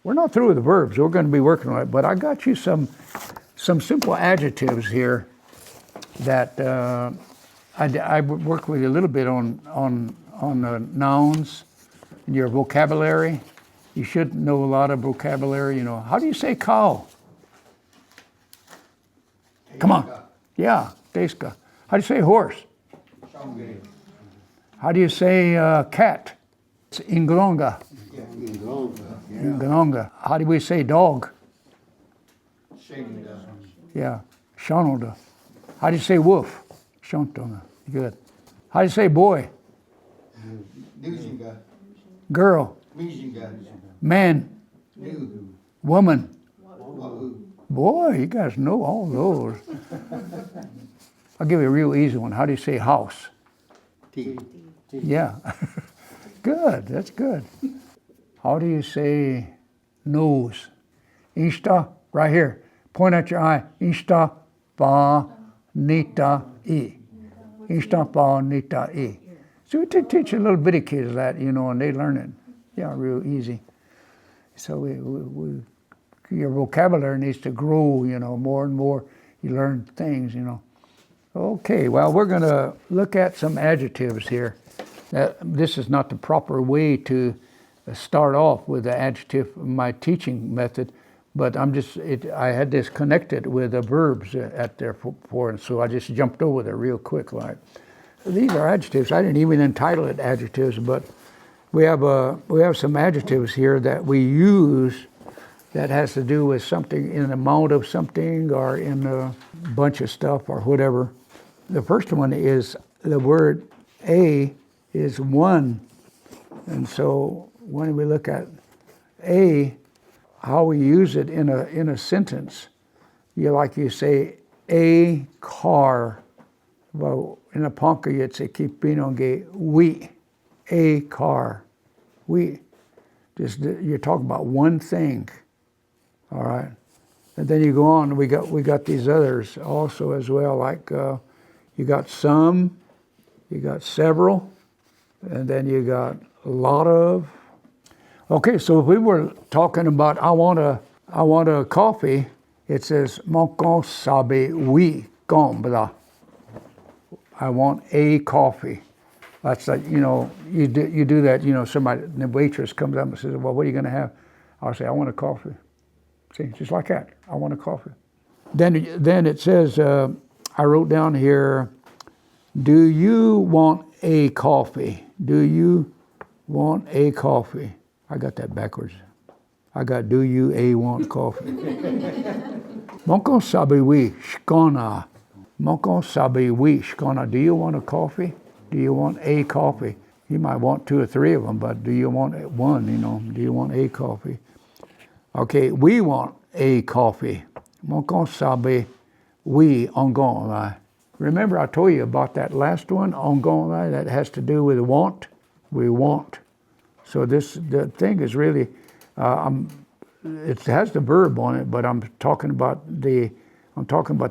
We're not through with the verbs. We're going to be working on it, but I got you some simple adjectives here that I work with you a little bit on nouns and your vocabulary. You should know a lot of vocabulary. You know, how do you say cow? Come on. Yeah, teska. How do you say horse? How do you say cat? It's inglonga. Inglonga. How do we say dog? Yeah, shanoda. How do you say wolf? Shontona. Good. How do you say boy? Girl. Man. Woman. Boy, you guys know all those. I'll give you a real easy one. How do you say house? Yeah. Good, that's good. How do you say nose? Insta, right here. Point at your eye. Insta pa nita e. Insta pa nita e. So we teach a little bitty kids that, you know, and they learn it. Yeah, real easy. So your vocabulary needs to grow, you know, more and more. You learn things, you know. Okay, well, we're going to look at some adjectives here. This is not the proper way to start off with the adjective, my teaching method, but I had this connected with the verbs at there for, and so I just jumped over there real quick. Like, these are adjectives. I didn't even entitle it adjectives, but we have some adjectives here that we use that has to do with something in an amount of something or in a bunch of stuff or whatever. The first one is the word a is one. And so when we look at a, how we use it in a sentence, you say a car. Well, in a Ponca you'd say kipinonge we, a car, we. Just you're talking about one thing. All right, and then you go on. We got these others also as well. Like you got some, you got several, and then you got a lot of. Okay, so if we were talking about I want a coffee, it says "Mon sabe oui comme." I want a coffee. That's like, you know, you do that. You know, the waitress comes up and says, "Well, what are you going to have?" I'll say, "I want a coffee." See, just like that. I want a coffee. Then it says, I wrote down here, do you want a coffee? Do you want a coffee? I got that backwards. I got do you want coffee? Monko sabi wi shkona. Monko sabi wi shkona. Do you want a coffee? Do you want a coffee? You might want two or three of them, but do you want one, you know? Do you want a coffee? Okay, we want a coffee. Monko sabe we ongon lai. Remember I told you about that last one, ongon lai, that has to do with want. We want. So the thing is really, it has the verb on it, but I'm talking about the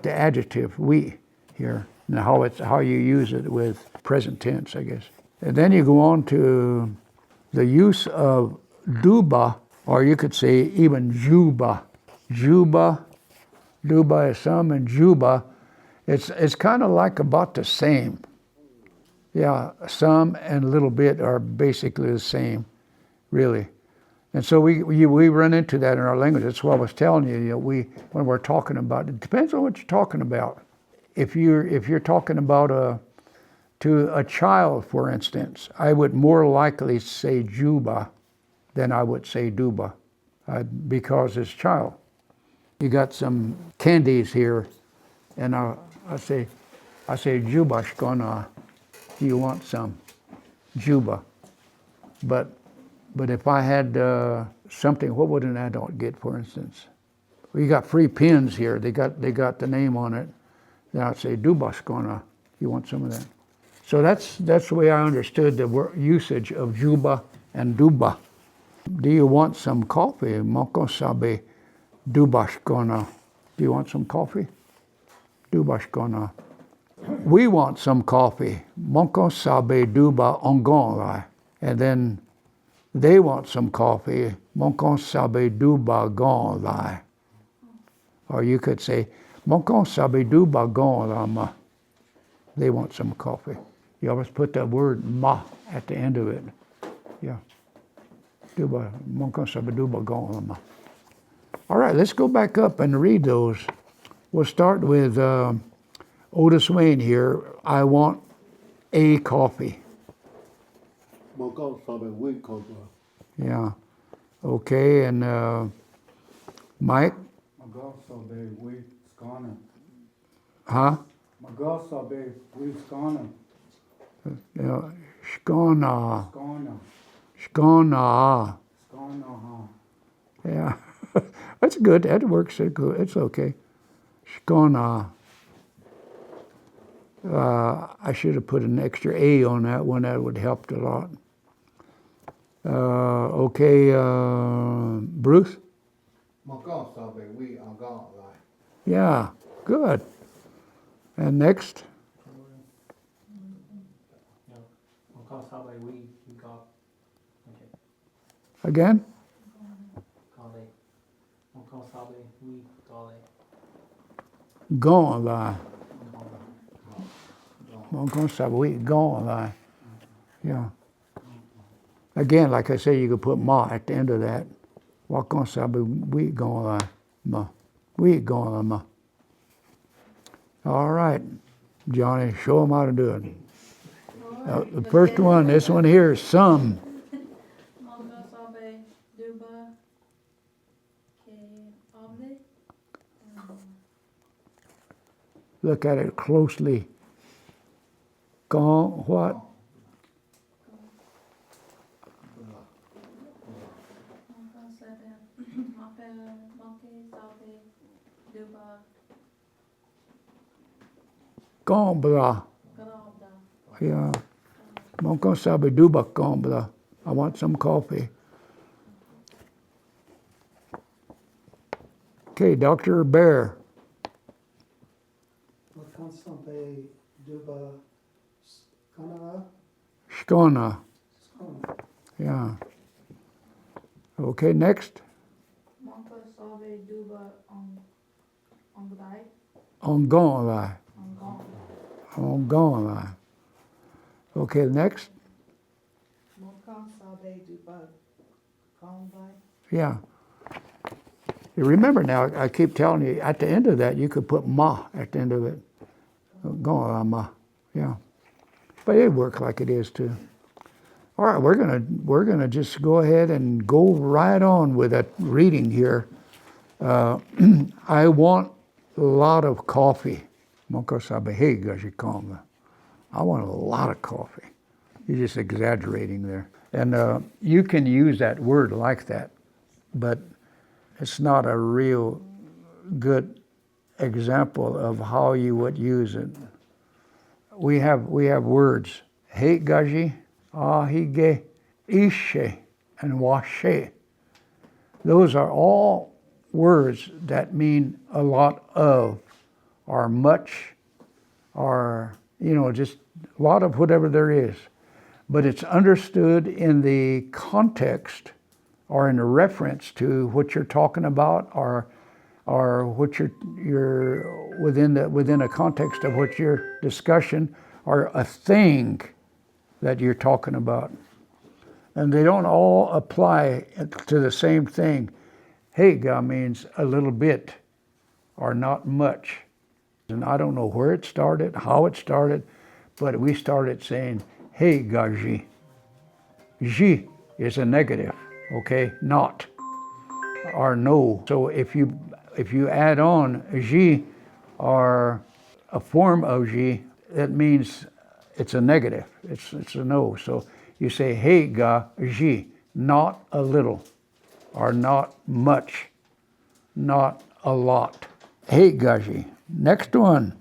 adjective we here, and how you use it with present tense, I guess. And then you go on to the use of duba, or you could say even juba. Juba is some, and juba, it's kind of like about the same. Yeah, some and a little bit are basically the same, really. And so we run into that in our language. That's what I was telling you. You know, when we're talking about it depends on what you're talking about. If you're talking about to a child, for instance, I would more likely say juba than I would say duba, because it's child. You got some candies here, and I say juba shkona. Do you want some? Juba. But if I had something, what would an adult get, for instance? Well, you got free pens here. They got the name on it. Then I'd say duba shkona. You want some of that? So that's the way I understood the usage of juba and duba. Do you want some coffee? Moko sabe dubashkona. Do you want some coffee? Dubashkona. We want some coffee. Monko sabe duba ongon. And then They want some coffee. Mon consabe du bagon lai. Or you could say, Mon consabe du bagon la ma. They want some coffee. You always put that word ma at the end of it. Yeah. Mon consabe du bagon la ma. All right, let's go back up and read those. We'll start with Otis Wayne here. I want a coffee. Yeah. Okay, and Mike? Huh? Yeah. Skona. Skona. Yeah. That's good. That works. It's okay. Skona. I should have put an extra A on that one. That would help a lot. Okay, Bruce? Yeah, good. And next? Again? Gone lie. Gone lie. Yeah. Again, like I say, you could put ma at the end of that. Walk on sabe we gone lie. Ma. We gone lie ma. All right, Johnny, show them how to do it. The first one, this one here, some. Look at it closely. Gone what? Gone blah. Yeah. Mon sabe duba gone blah. I want some coffee. Okay, Dr. Bear. Skona. Yeah. Okay, next. Ongonla. Ongonla. Okay, next. Yeah. You remember now, I keep telling you, at the end of that, you could put ma at the end of it. Gonla ma. Yeah. But it works like it is too. All right, we're gonna just go ahead and go right on with that reading here. I want a lot of coffee. I want a lot of coffee. You're just exaggerating there. And you can use that word like that, but it's not a real good example of how you would use it. We have words, hate gaji, ahige, ishe, and washe. Those are all words that mean a lot of, or much, or, just a lot of whatever there is. But it's understood in the context or in a reference to what you're talking about, or what you're within a context of what your discussion, or a thing that you're talking about. And they don't all apply to the same thing. Hega means a little bit or not much. And I don't know where it started, how it started, but we started saying, hey gaji. Ji is a negative, okay? Not or no. So if you add on ji or a form of ji, that means it's a negative. It's a no. So you say hey ga ji, not a little, or not much, not a lot. Hey gaji. Next one.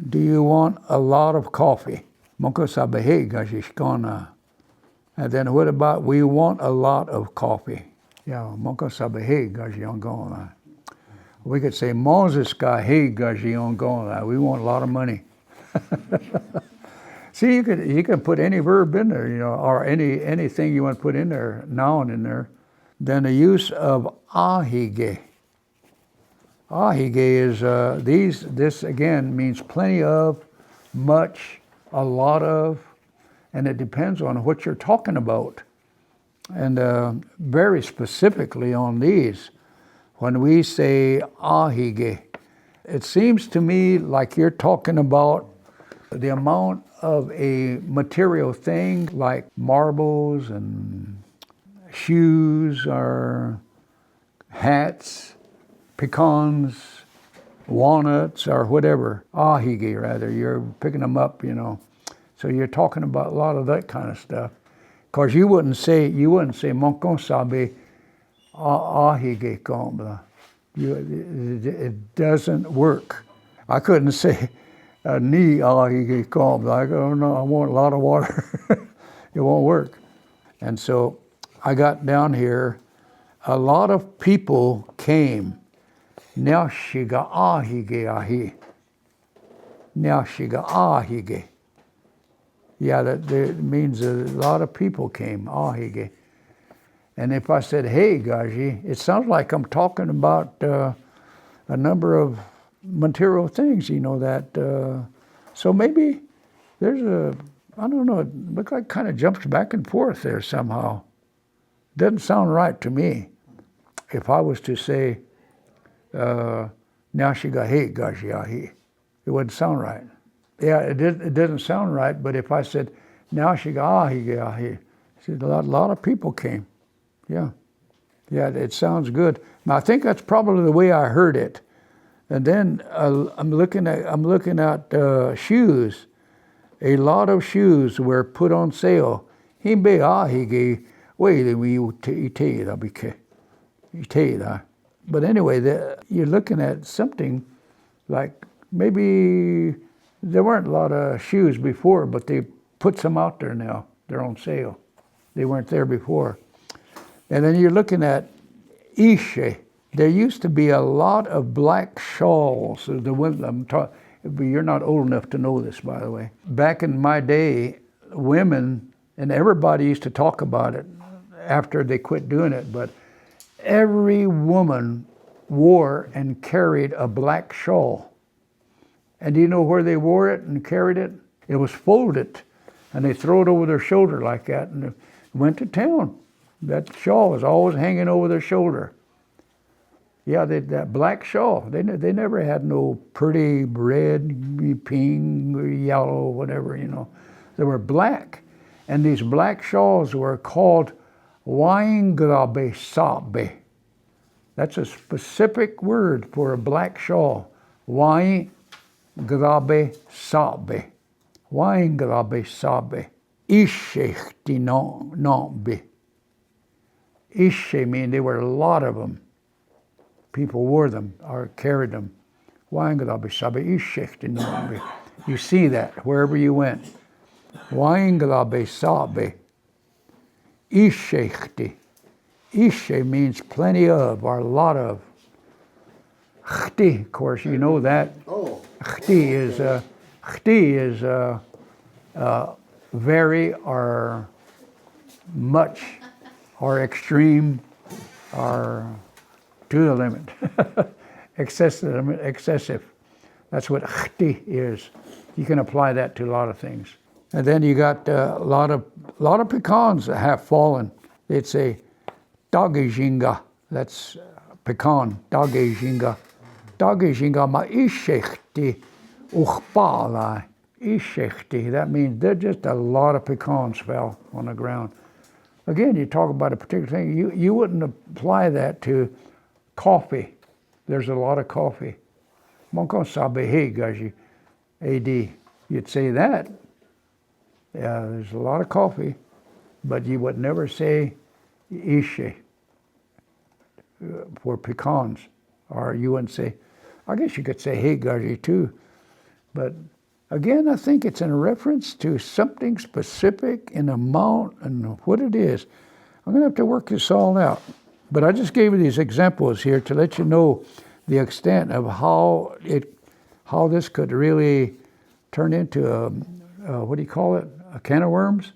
Do you want a lot of coffee? Monko sabe hey gaji shkona. And then what about we want a lot of coffee? Yeah, monko sabe hey gaji ongona. We could say Moses ka hey gaji ongona. We want a lot of money. See, you can put any verb in there, or anything you want to put in there, noun in there. Then the use of ahige. Ahige is this again means plenty of, much, a lot of, and it depends on what you're talking about. And very specifically on these, when we say ahige, it seems to me like you're talking about the amount of a material thing like marbles and shoes or hats, pecans, walnuts, or whatever. Ahige, rather. You're picking them up, So you're talking about a lot of that kind of stuff. Because you wouldn't say Monkon sabe ahige komba. It doesn't work. I couldn't say ni ahige komba. I don't know. I want a lot of water. It won't work. And so I got down here. A lot of people came. Now shiga ahige ahi. Now shiga ahige. Yeah, that means a lot of people came, ahige. And if I said, hey, Gaji, it sounds like I'm talking about a number of material things, so maybe there's I don't know, it looks like it kind of jumps back and forth there somehow. Doesn't sound right to me. If I was to say, now she got hey, Gaji, ahi, it wouldn't sound right. Yeah, it doesn't sound right, but if I said, now she got ahi, see, a lot of people came. Yeah, it sounds good. Now, I think that's probably the way I heard it. And then I'm looking at shoes. A lot of shoes were put on sale. Himbe ahige, but anyway, you're looking at something like maybe there weren't a lot of shoes before, but they put some out there now. They're on sale. They weren't there before. And then you're looking at ishe. There used to be a lot of black shawls. The women, you're not old enough to know this, by the way. Back in my day, women, and everybody used to talk about it after they quit doing it, but every woman wore and carried a black shawl. And do you know where they wore it and carried it? It was folded, and they throw it over their shoulder like that, and went to town. That shawl was always hanging over their shoulder. Yeah, that black shawl. They never had no pretty red, pink, or yellow, whatever, They were black. And these black shawls were called waingrabe sabe. That's a specific word for a black shawl. Waingrabe sabe. Waingrabe sabe. Ishechti nombe. Ishe mean there were a lot of them. People wore them or carried them. Waingrabe sabe ishechti nombe. You see that wherever you went. Waingrabe sabe. Ishechti. Ishe means plenty of or a lot of. Chti, of course, you know that. Oh. Chti is very or much or extreme or to the limit. Excessive. That's what chti is. You can apply that to a lot of things. And then you got a lot of pecans that have fallen. They'd say dagejinga. That's pecan. Dagejinga. Dagejinga ma ishechti uchpala. Ishechti. That means there's just a lot of pecans fell on the ground. Again, you talk about a particular thing. You wouldn't apply that to coffee. There's a lot of coffee. Monkon sabe hey gaji. AD. You'd say that. Yeah, there's a lot of coffee, but you would never say ishe for pecans. Or you wouldn't say, I guess you could say hey gaji too. But again, I think it's in reference to something specific in amount and what it is. I'm going to have to work this all out. But I just gave you these examples here to let you know the extent of how this could really turn into what do you call it? A can of worms?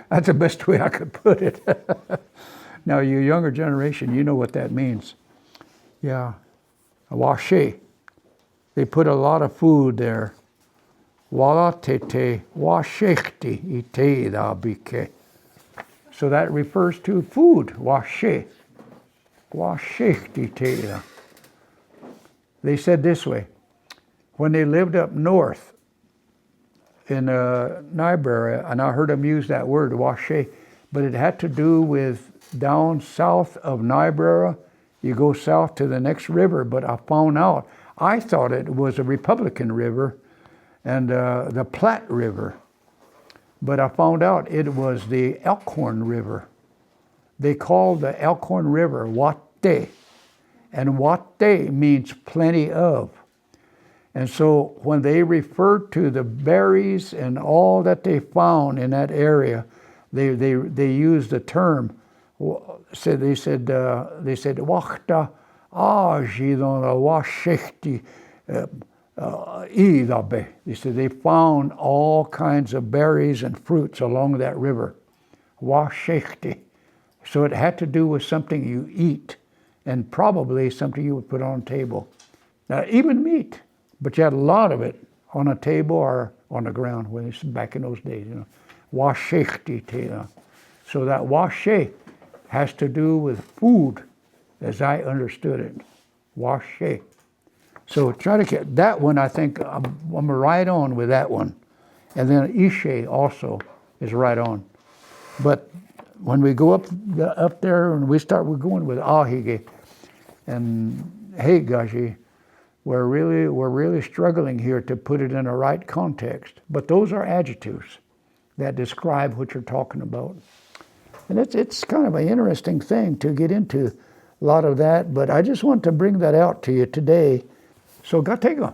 That's the best way I could put it. Now, you younger generation, you know what that means. Yeah, washe. They put a lot of food there. Wala tete washechti ite da bike. So that refers to food, washe. Washechti te da. They said this way, when they lived up north in Nigeria, and I heard them use that word, washe, but it had to do with down south of Nigeria. You go south to the next river, but I found out, I thought it was a Republican river and the Platte River, but I found out it was the Elkhorn River. They called the Elkhorn River Wate, and Wate means plenty of. And so when they referred to the berries and all that they found in that area, they used the term. They said wachta aji don la washechti idabe. They said they found all kinds of berries and fruits along that river. Washechti. So it had to do with something you eat, and probably something you would put on a table. Now, even meat, but you had a lot of it on a table or on the ground when it's back in those days, you know. Washechti te. So that washe has to do with food, as I understood it. Washe. So try to get that one. I think I'm right on with that one. And then ishe also is right on. But when we go up there and we're going with ahige and heigashi, we're really struggling here to put it in a right context. But those are adjectives that describe what you're talking about. And it's kind of an interesting thing to get into a lot of that, but I just want to bring that out to you today. So, gatega.